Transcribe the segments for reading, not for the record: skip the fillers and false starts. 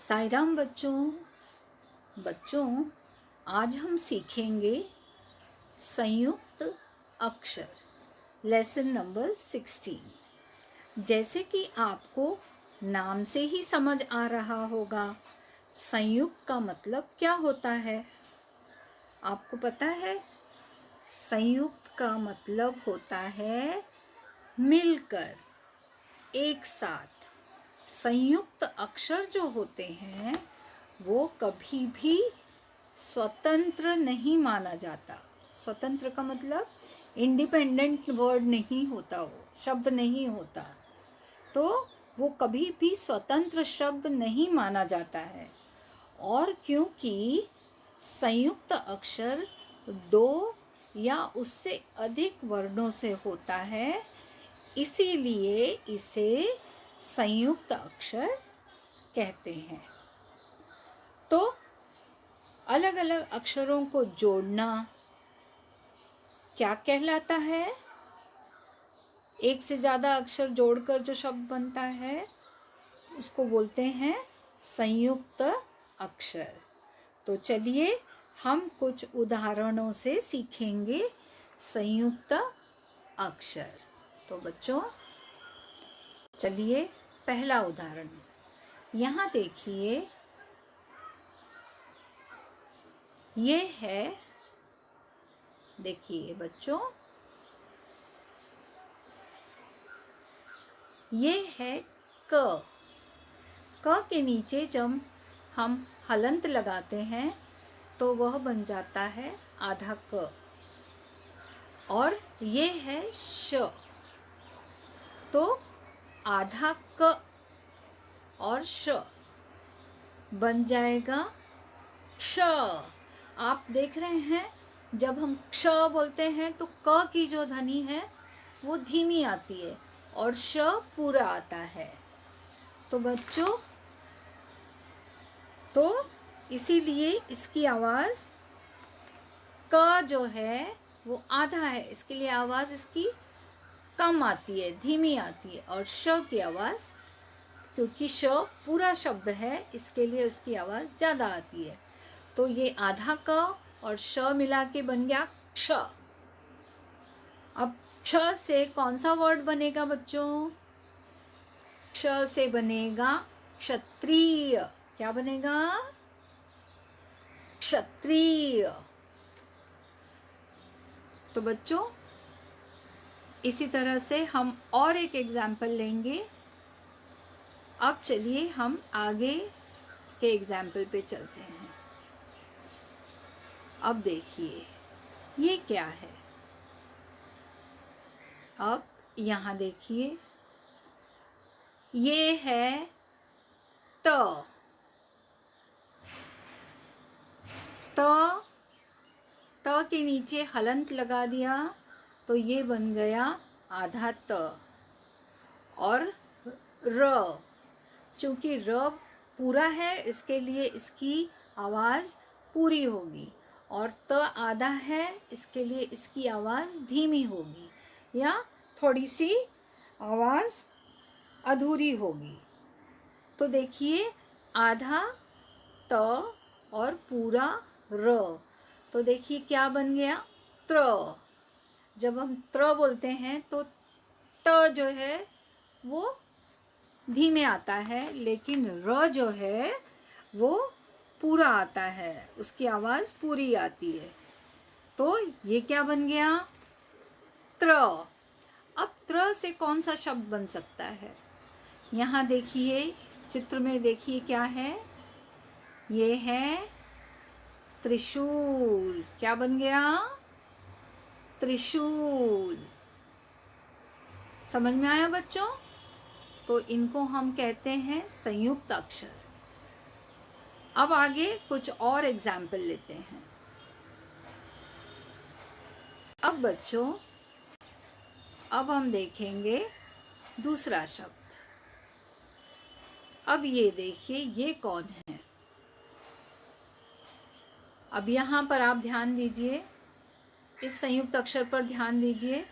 साई राम बच्चों आज हम सीखेंगे संयुक्त अक्षर लेसन नंबर 16। जैसे कि आपको नाम से ही समझ आ रहा होगा, संयुक्त का मतलब क्या होता है। आपको पता है, संयुक्त का मतलब होता है मिलकर, एक साथ। संयुक्त अक्षर जो होते हैं वो कभी भी स्वतंत्र नहीं माना जाता। स्वतंत्र का मतलब इंडिपेंडेंट वर्ड नहीं होता, वो शब्द नहीं होता, तो वो कभी भी स्वतंत्र शब्द नहीं माना जाता है। और क्योंकि संयुक्त अक्षर दो या उससे अधिक वर्णों से होता है, इसीलिए इसे संयुक्त अक्षर कहते हैं। तो अलग अलग अक्षरों को जोड़ना क्या कहलाता है? एक से ज़्यादा अक्षर जोड़कर जो शब्द बनता है उसको बोलते हैं संयुक्त अक्षर। तो चलिए हम कुछ उदाहरणों से सीखेंगे संयुक्त अक्षर। तो बच्चों चलिए, पहला उदाहरण यहाँ देखिए, ये है, देखिए बच्चों, ये है क। क के नीचे जब हम हलंत लगाते हैं तो वह बन जाता है आधा क। और ये है श, तो आधा क और श बन जाएगा क्ष। आप देख रहे हैं, जब हम क्ष बोलते हैं तो क की जो ध्वनि है वो धीमी आती है और श पूरा आता है। तो बच्चों, तो इसीलिए इसकी आवाज क जो है वो आधा है, इसके लिए आवाज इसकी कम आती है, धीमी आती है। और श की आवाज, क्योंकि श पूरा शब्द है, इसके लिए उसकी आवाज ज्यादा आती है। तो ये आधा क और श मिला के बन गया क्ष। अब क्ष से कौन सा वर्ड बनेगा बच्चों? क्ष से बनेगा क्षत्रिय। क्या बनेगा? क्षत्रिय। तो बच्चों इसी तरह से हम और एक एग्जाम्पल लेंगे। अब चलिए हम आगे के एग्जाम्पल पे चलते हैं। अब देखिए ये क्या है। अब यहाँ देखिए, ये है त। त के नीचे हलंत लगा दिया तो ये बन गया आधा त। और र, चूंकि र पूरा है इसके लिए इसकी आवाज पूरी होगी, और त आधा है इसके लिए इसकी आवाज धीमी होगी या थोड़ी सी आवाज अधूरी होगी। तो देखिए, आधा त और पूरा र, तो देखिए क्या बन गया? त्र। जब हम त्र बोलते हैं तो ट जो है वो धीमे आता है, लेकिन र जो है वो पूरा आता है, उसकी आवाज पूरी आती है। तो ये क्या बन गया? त्र। अब त्र से कौन सा शब्द बन सकता है? यहाँ देखिए, चित्र में देखिए क्या है। ये है त्रिशूल। क्या बन गया? त्रिशूल। समझ में आया बच्चों? तो इनको हम कहते हैं संयुक्त अक्षर। अब आगे कुछ और एग्जाम्पल लेते हैं। अब बच्चों, अब हम देखेंगे दूसरा शब्द। अब ये देखिए, ये कौन है? अब यहाँ पर आप ध्यान दीजिए, इस संयुक्त अक्षर पर ध्यान दीजिए।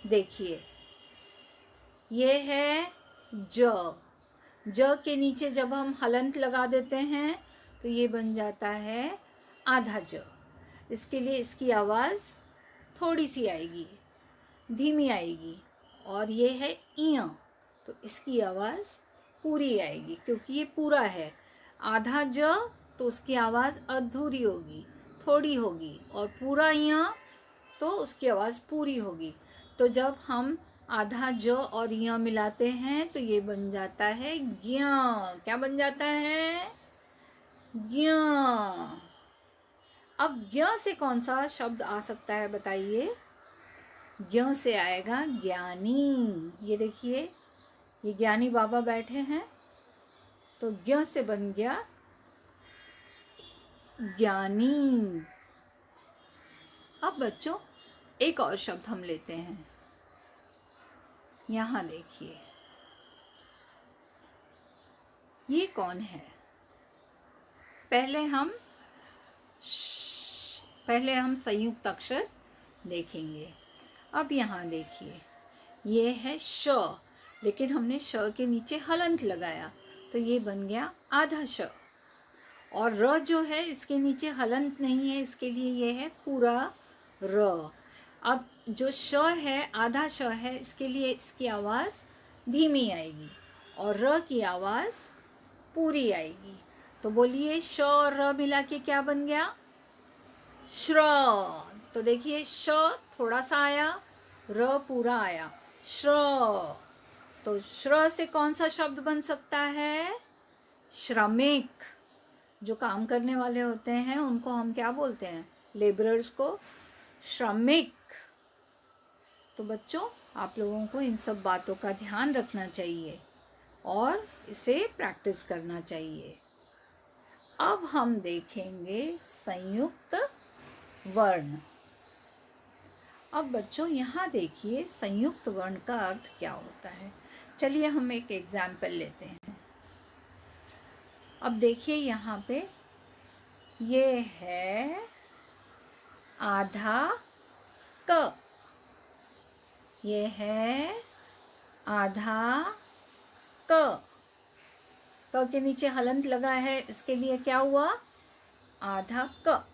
देखिए, ये है ज। ज के नीचे जब हम हलंत लगा देते हैं तो ये बन जाता है आधा ज। इसके लिए इसकी आवाज़ थोड़ी सी आएगी, धीमी आएगी। और ये है इय, तो इसकी आवाज़ पूरी आएगी क्योंकि ये पूरा है। आधा ज तो उसकी आवाज़ अधूरी होगी, थोड़ी होगी, और पूरा इय तो उसकी आवाज़ पूरी होगी। तो जब हम आधा ज और य मिलाते हैं तो ये बन जाता है ज्ञ। क्या बन जाता है? ज्ञ। अब ज्ञ से कौन सा शब्द आ सकता है बताइए? ज्ञ से आएगा ज्ञानी। ये देखिए, ये ज्ञानी बाबा बैठे हैं, तो ज्ञ से बन गया ज्ञानी। अब बच्चों एक और शब्द हम लेते हैं। यहाँ देखिए, ये कौन है? पहले हम संयुक्त अक्षर देखेंगे। अब यहाँ देखिए, ये है श, लेकिन हमने श के नीचे हलंत लगाया तो ये बन गया आधा श। और र जो है इसके नीचे हलंत नहीं है, इसके लिए ये है पूरा र। अब जो श है, आधा श है, इसके लिए इसकी आवाज़ धीमी आएगी और र की आवाज़ पूरी आएगी। तो बोलिए, श और र मिला के क्या बन गया? श्र। तो देखिए, श थोड़ा सा आया, र पूरा आया, श्र। तो श्र से कौन सा शब्द बन सकता है? श्रमिक। जो काम करने वाले होते हैं उनको हम क्या बोलते हैं? लेबरर्स को श्रमिक। तो बच्चों, आप लोगों को इन सब बातों का ध्यान रखना चाहिए और इसे प्रैक्टिस करना चाहिए। अब हम देखेंगे संयुक्त वर्ण। अब बच्चों यहाँ देखिए, संयुक्त वर्ण का अर्थ क्या होता है। चलिए हम एक एग्जाम्पल लेते हैं। अब देखिए यहाँ पे, ये है आधा क, ये है आधा क। क के नीचे हलंत लगा है, इसके लिए क्या हुआ? आधा क।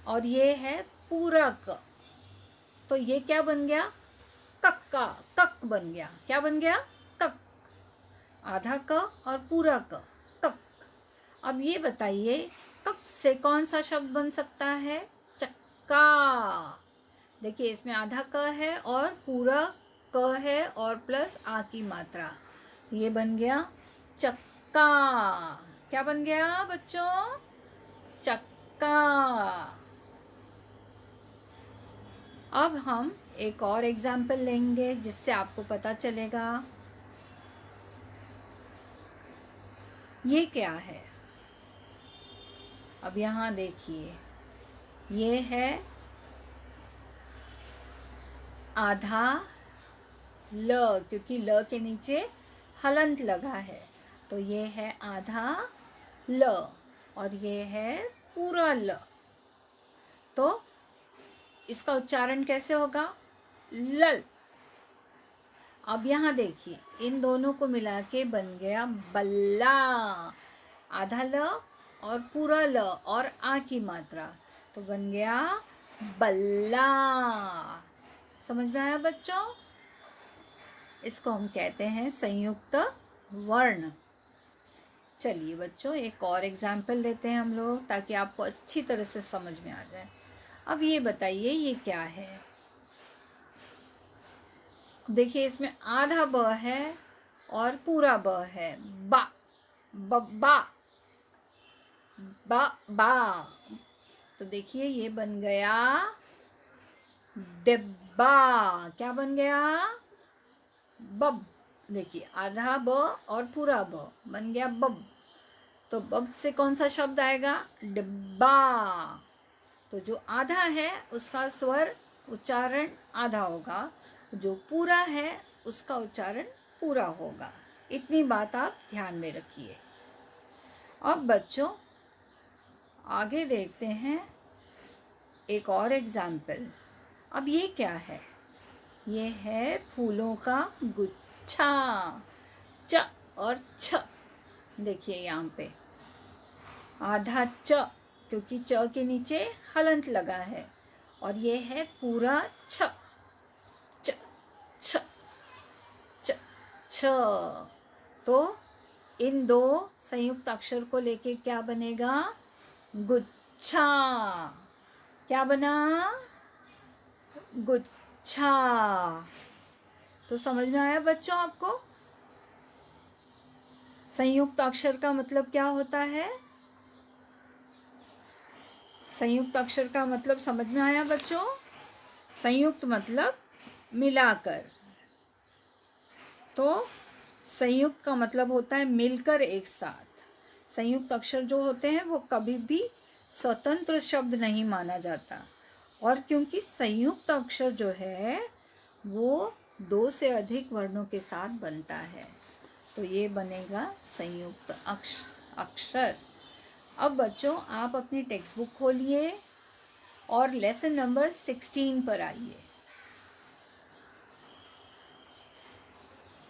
और ये है पूरा क, तो ये क्या बन गया? कक्का, कक बन गया। क्या बन गया? कक। आधा क और पूरा क, कक। अब ये बताइए, कक से कौन सा शब्द बन सकता है? चक्का। देखिए, इसमें आधा क है और पूरा क है और प्लस आ की मात्रा, ये बन गया चक्का। क्या बन गया बच्चों? चक्का। अब हम एक और एग्जाम्पल लेंगे जिससे आपको पता चलेगा ये क्या है। अब यहाँ देखिए, ये है आधा ल, क्योंकि ल के नीचे हलंत लगा है, तो ये है आधा ल और ये है पूरा ल। तो इसका उच्चारण कैसे होगा? लल। अब यहाँ देखिए, इन दोनों को मिला के बन गया बल्ला। आधा ल और पूरा ल और आ की मात्रा, तो बन गया बल्ला। समझ में आया बच्चों? इसको हम कहते हैं संयुक्त वर्ण। चलिए बच्चों, एक और एग्जाम्पल लेते हैं हम लोग, ताकि आपको अच्छी तरह से समझ में आ जाए। अब ये बताइए, ये क्या है? देखिए, इसमें आधा ब है और पूरा ब है। बा, बब्बा, बा बा। तो देखिए, ये बन गया डिब्बा। क्या बन गया? बब। देखिए, आधा ब और पूरा ब बन गया बब। तो बब से कौन सा शब्द आएगा? डिब्बा। तो जो आधा है उसका स्वर उच्चारण आधा होगा, जो पूरा है उसका उच्चारण पूरा होगा। इतनी बात आप ध्यान में रखिए। अब बच्चों, आगे देखते हैं एक और एग्जाम्पल। अब ये क्या है? ये है फूलों का गुच्छा। च और छ। देखिए यहाँ पे आधा च, क्योंकि च के नीचे हलंत लगा है, और ये है पूरा छ, च छ च छ। तो इन दो संयुक्त अक्षर को लेके क्या बनेगा? गुच्छा। क्या बना? गुच्छा। तो समझ में आया बच्चों आपको? संयुक्त अक्षर का मतलब क्या होता है? संयुक्त अक्षर का मतलब समझ में आया बच्चों? संयुक्त मतलब मिलाकर। तो संयुक्त का मतलब होता है मिलकर एक साथ। संयुक्त अक्षर जो होते हैं वो कभी भी स्वतंत्र शब्द नहीं माना जाता, और क्योंकि संयुक्त अक्षर जो है वो 2 से अधिक वर्णों के साथ बनता है, तो ये बनेगा संयुक्त अक्षर। अब बच्चों आप अपनी टेक्स्ट बुक खोलिए और लेसन नंबर 16 पर आइए।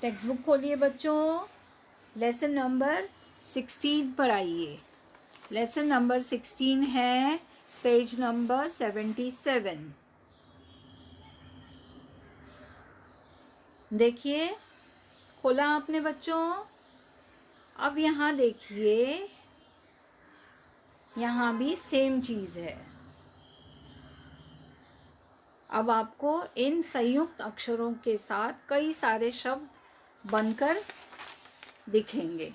टेक्स्ट बुक खोलिए बच्चों, लेसन नंबर 16 पर आइए। लेसन नंबर 16 है पेज नंबर 77। देखिए, खोला आपने बच्चों? अब यहाँ देखिए, यहाँ भी सेम चीज़ है। अब आपको इन संयुक्त अक्षरों के साथ कई सारे शब्द बनकर दिखेंगे।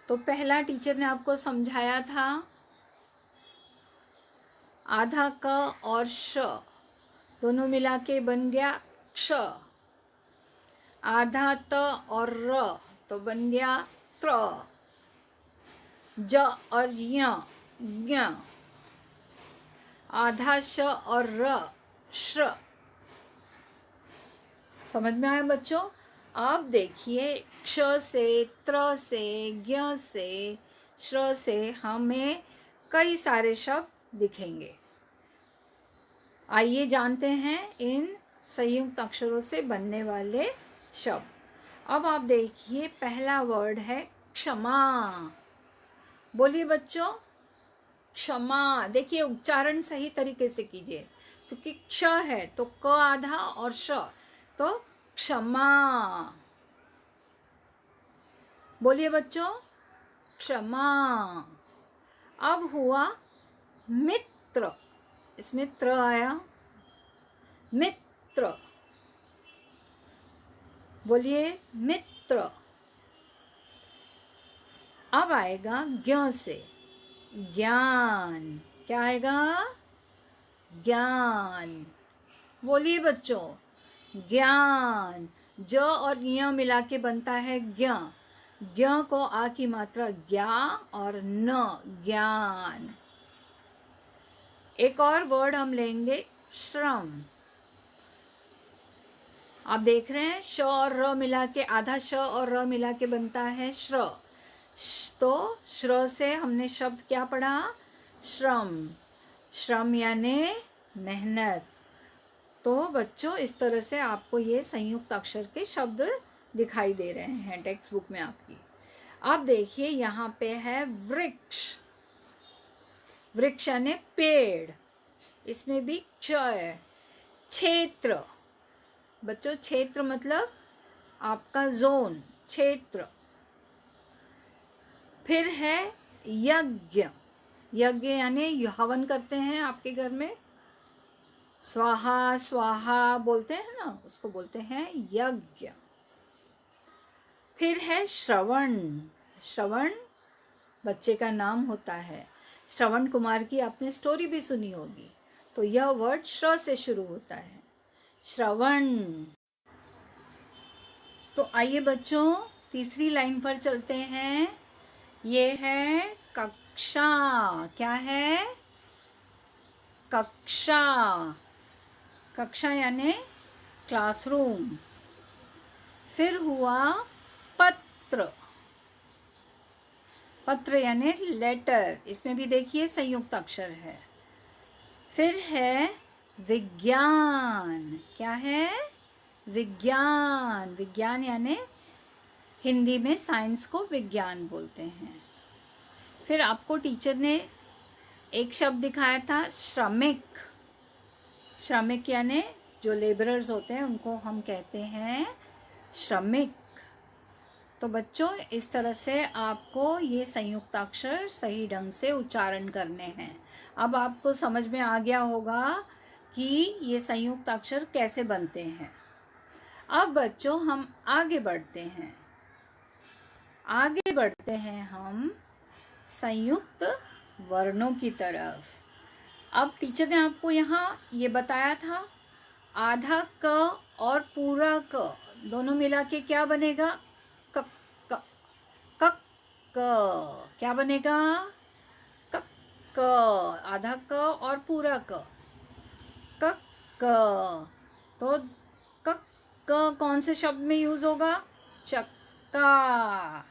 तो पहला टीचर ने आपको समझाया था, आधा क और श दोनों मिला के बन गया क्ष। आधा त और र तो बन गया त्र। ज और य ज्ञ। आधा श और र श्र। समझ में आया बच्चों? अब देखिए, क्ष से, त्र से, ज्ञ से, श्र से हमें कई सारे शब्द दिखेंगे। आइए जानते हैं इन संयुक्त अक्षरों से बनने वाले शब्द। अब आप देखिए, पहला वर्ड है क्षमा। बोलिए बच्चों, क्षमा। देखिए, उच्चारण सही तरीके से कीजिए, क्योंकि क्ष है तो क आधा और श, तो क्षमा। बोलिए बच्चों, क्षमा। अब हुआ मित्र, इसमें त्र आया, मित्र। बोलिए मित्र। अब आएगा ज्ञ से, ज्ञान। क्या आएगा? ज्ञान। बोलिए बच्चों, ज्ञान। ज और ञ मिला के बनता है ज्ञ। ज्ञ को आ की मात्रा ज्ञा और न, ज्ञान। एक और वर्ड हम लेंगे, श्रम। आप देख रहे हैं, श और र मिला के, आधा श और र मिला के बनता है श्र। तो श्र से हमने शब्द क्या पढ़ा? श्रम। श्रम यानी मेहनत। तो बच्चों, इस तरह से आपको ये संयुक्त अक्षर के शब्द दिखाई दे रहे हैं टेक्स्ट बुक में आपकी। अब देखिए, यहाँ पे है वृक्ष। वृक्ष यानी पेड़, इसमें भी क्ष है। क्षेत्र। बच्चों, क्षेत्र मतलब आपका जोन, क्षेत्र। फिर है यज्ञ। यज्ञ यानी हवन करते हैं आपके घर में, स्वाहा स्वाहा बोलते हैं ना, उसको बोलते हैं यज्ञ। फिर है श्रवण। श्रवण बच्चे का नाम होता है। श्रवण कुमार की आपने स्टोरी भी सुनी होगी। तो यह वर्ड श्र से शुरू होता है, श्रवण। तो आइए बच्चों, तीसरी लाइन पर चलते हैं। ये है कक्षा। क्या है? कक्षा। कक्षा यानी क्लासरूम। फिर हुआ पत्र। पत्र यानी लेटर, इसमें भी देखिए संयुक्त अक्षर है। फिर है विज्ञान। क्या है? विज्ञान। विज्ञान यानी हिंदी में साइंस को विज्ञान बोलते हैं। फिर आपको टीचर ने एक शब्द दिखाया था श्रमिक। श्रमिक यानी जो लेबरर्स होते हैं उनको हम कहते हैं श्रमिक। तो बच्चों इस तरह से आपको ये संयुक्ताक्षर सही ढंग से उच्चारण करने हैं। अब आपको समझ में आ गया होगा कि ये संयुक्ताक्षर कैसे बनते हैं। अब बच्चों हम आगे बढ़ते हैं। आगे बढ़ते हैं हम संयुक्त वर्णों की तरफ। अब टीचर ने आपको यहाँ ये बताया था आधा क और पूरा क दोनों मिला के क्या बनेगा? क क क क क्या बनेगा? क क। आधा क और पूरा क क क। तो क क कौन से शब्द में यूज होगा? चक्का।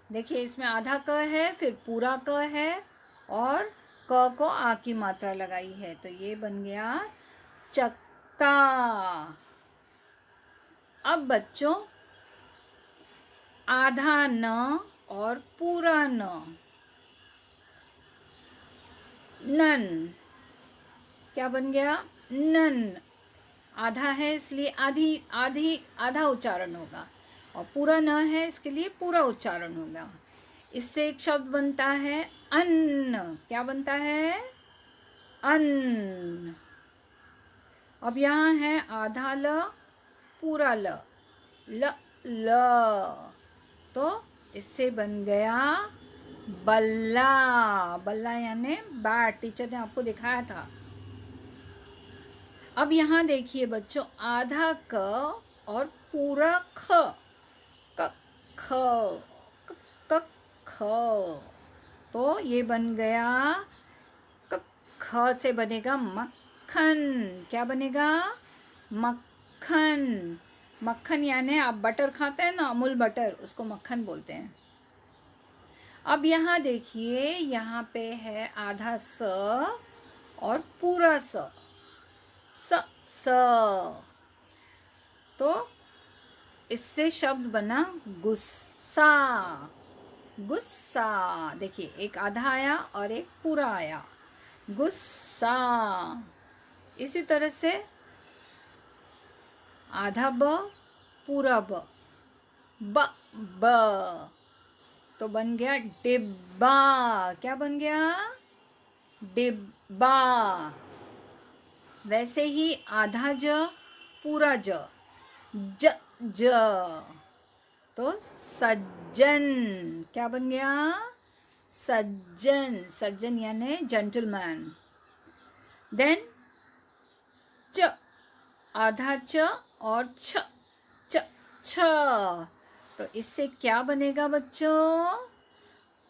देखिए इसमें आधा क है, फिर पूरा क है और क को आ की मात्रा लगाई है, तो ये बन गया चक्का। अब बच्चों आधा न और पूरा न, नन। क्या बन गया? नन। आधा है इसलिए आधा उच्चारण होगा, और पूरा न है इसके लिए पूरा उच्चारण होगा। इससे एक शब्द बनता है अन्न। क्या बनता है? अन्न। अब यहाँ है आधा ल पूरा ल, ल ल, तो इससे बन गया बल्ला। बल्ला यानी बैट, टीचर ने आपको दिखाया था। अब यहाँ देखिए बच्चों आधा क और पूरा ख, क ख क ख, तो ये बन गया क ख से बनेगा मक्खन। क्या बनेगा? मक्खन। मक्खन यानी आप बटर खाते हैं ना, अमूल बटर, उसको मक्खन बोलते हैं। अब यहाँ देखिए यहाँ पे है आधा स और पूरा स, स स, तो इससे शब्द बना गुस्सा। गुस्सा। देखिए एक आधा आया और एक पूरा आया, गुस्सा। इसी तरह से आधा ब पूरा ब, ब ब, तो बन गया डिब्बा। क्या बन गया? डिब्बा। वैसे ही आधा ज पूरा ज, ज ज, तो सज्जन। क्या बन गया? सज्जन। सज्जन यानी जेंटलमैन। देन च, आधा च और छ, छ छ, तो इससे क्या बनेगा बच्चों?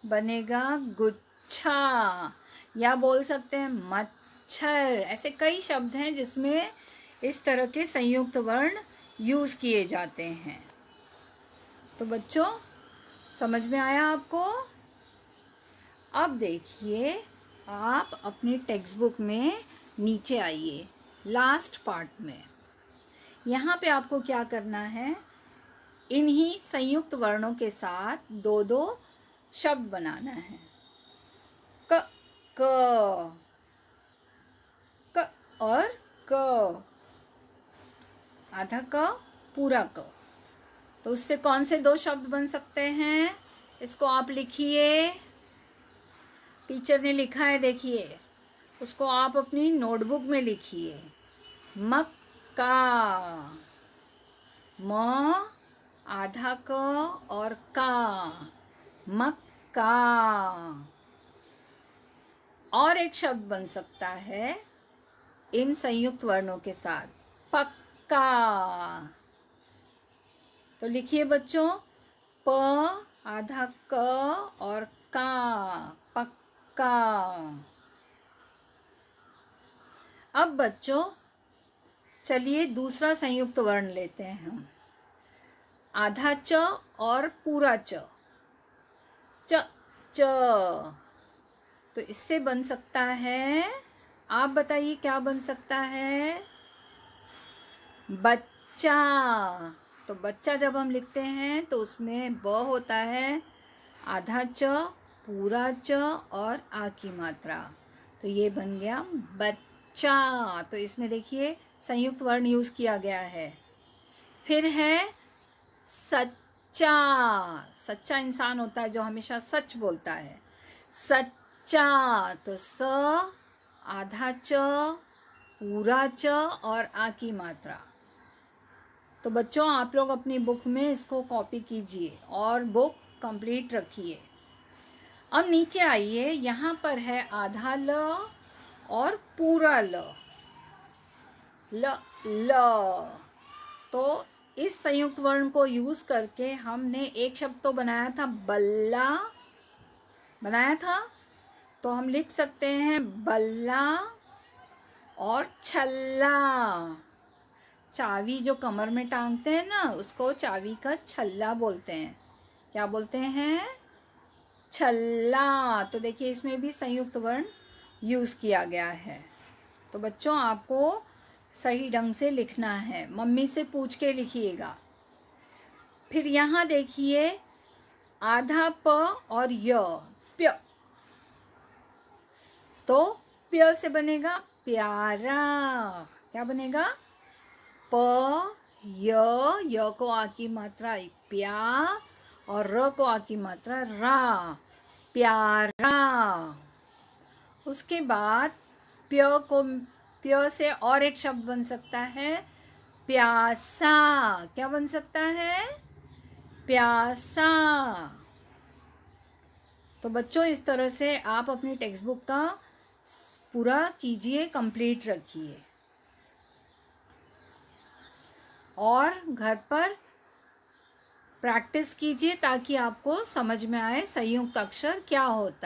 बनेगा गुच्छा, या बोल सकते हैं मच्छर। ऐसे कई शब्द हैं जिसमें इस तरह के संयुक्त वर्ण यूज किए जाते हैं। तो बच्चों समझ में आया आपको? अब देखिए आप अपनी टेक्स्ट बुक में नीचे आइए लास्ट पार्ट में। यहाँ पे आपको क्या करना है? इन्हीं संयुक्त वर्णों के साथ दो दो शब्द बनाना है। क क, क और क, आधा क पूरा क, तो उससे कौन से दो शब्द बन सकते हैं? इसको आप लिखिए। टीचर ने लिखा है देखिए, उसको आप अपनी नोटबुक में लिखिए। मक्का। म आधा क और का, मक्का। और एक शब्द बन सकता है इन संयुक्त वर्णों के साथ, पक्का। तो लिखिए बच्चों, प आधा क और का, पक्का। अब बच्चों चलिए दूसरा संयुक्त वर्ण लेते हैं हम। आधा च और पूरा च, च च, तो इससे बन सकता है, आप बताइए क्या बन सकता है? बच्चा। तो बच्चा जब हम लिखते हैं तो उसमें ब होता है, आधा च, पूरा च और आ की मात्रा। तो ये बन गया बच्चा। तो इसमें देखिए संयुक्त वर्ण यूज किया गया है। फिर है सच्चा। सच्चा इंसान होता है जो हमेशा सच बोलता है। सच्चा। तो स, आधा च, पूरा च और आ की मात्रा। तो बच्चों आप लोग अपनी बुक में इसको कॉपी कीजिए और बुक कंप्लीट रखिए। अब नीचे आइए, यहाँ पर है आधा ल और पूरा ल। ल। तो इस संयुक्त वर्ण को यूज करके हमने एक शब्द तो बनाया था, बल्ला बनाया था। तो हम लिख सकते हैं बल्ला और छल्ला। चाबी जो कमर में टांगते हैं ना, उसको चाबी का छल्ला बोलते हैं। क्या बोलते हैं? छल्ला। तो देखिए इसमें भी संयुक्त वर्ण यूज किया गया है। तो बच्चों आपको सही ढंग से लिखना है, मम्मी से पूछ के लिखिएगा। फिर यहाँ देखिए आधा प और य, प्य। तो प्य से बनेगा प्यारा। क्या बनेगा? प, य को आ की मात्रा प्या और र को आ की मात्रा रा, प्यारा। उसके बाद प्य से और एक शब्द बन सकता है प्यासा। क्या बन सकता है? प्यासा। तो बच्चों इस तरह से आप अपनी टेक्स्ट बुक का पूरा कीजिए, कंप्लीट रखिए और घर पर प्रैक्टिस कीजिए ताकि आपको समझ में आए संयुक्त अक्षर क्या होता है।